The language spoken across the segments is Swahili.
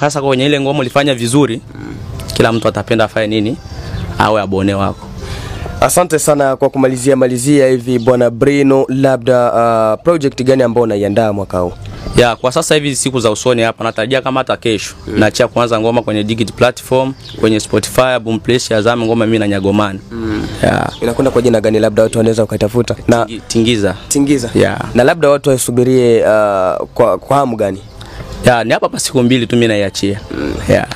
Hasa kwenye ile ngoma ulifanya vizuri, kila mtu atapenda afanye nini, awe abone wako. Asante sana kwa kumalizia hivi Bwana Brino, labda project gani ambayo unaiandaa mwaka huu? Ya, kwa sasa hivi siku za usoni hapa natarajia kama hata kesho naachia kuanza ngoma kwenye digital platform, kwenye Spotify, Boomplay, Shazam, ngoma mimi na Nyagomani. Ya. Inakwenda kwa jina gani, labda watu wanaweza kuitafuta? Na Tingiza. Ya. Na labda watu wasubirie kwa hamu gani? Ya, ni hapa siku 2 tu mimi naiachia. Ya.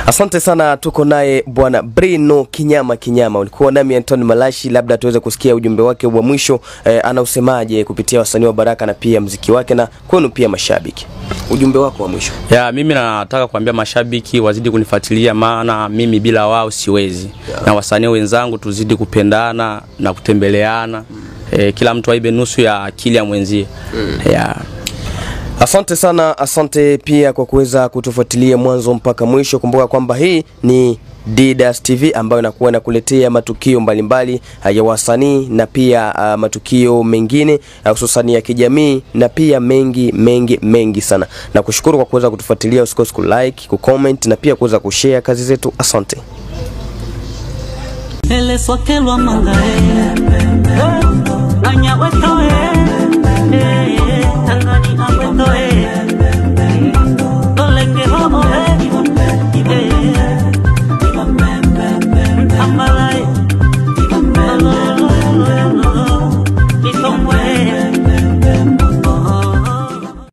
Asante sana, tuko naye Bwana Brino Kinyama. Ulikuwa nami Anton Malashi, labda tuweze kusikia ujumbe wake wa mwisho, anausemaje kupitia wasanii wa Baraka na pia muziki wake na kwenu pia mashabiki. Ujumbe wako wa mwisho. Ya, mimi nataka kuambia mashabiki wazidi kunifuatilia, maana mimi bila wao siwezi. Na wasanii wenzangu tuzidi kupendana na kutembeleana. Kila mtu aibe nusu ya akili ya mwenzie. Ya. Asante sana, asante pia kwa kuweza kutufuatilia mwanzo mpaka mwisho. Kumbuka kwamba hii ni Didas TV ambayo inakuwa inakuletea matukio mbalimbali ya wasanii na pia matukio mengine hususan ya kijamii na pia mengi sana. Na kushukuru kwa kuweza kutufuatilia, usikose ku like, ku comment na pia kuweza kushare kazi zetu. Asante. Ele sokelwa mangae anya wetoe tangani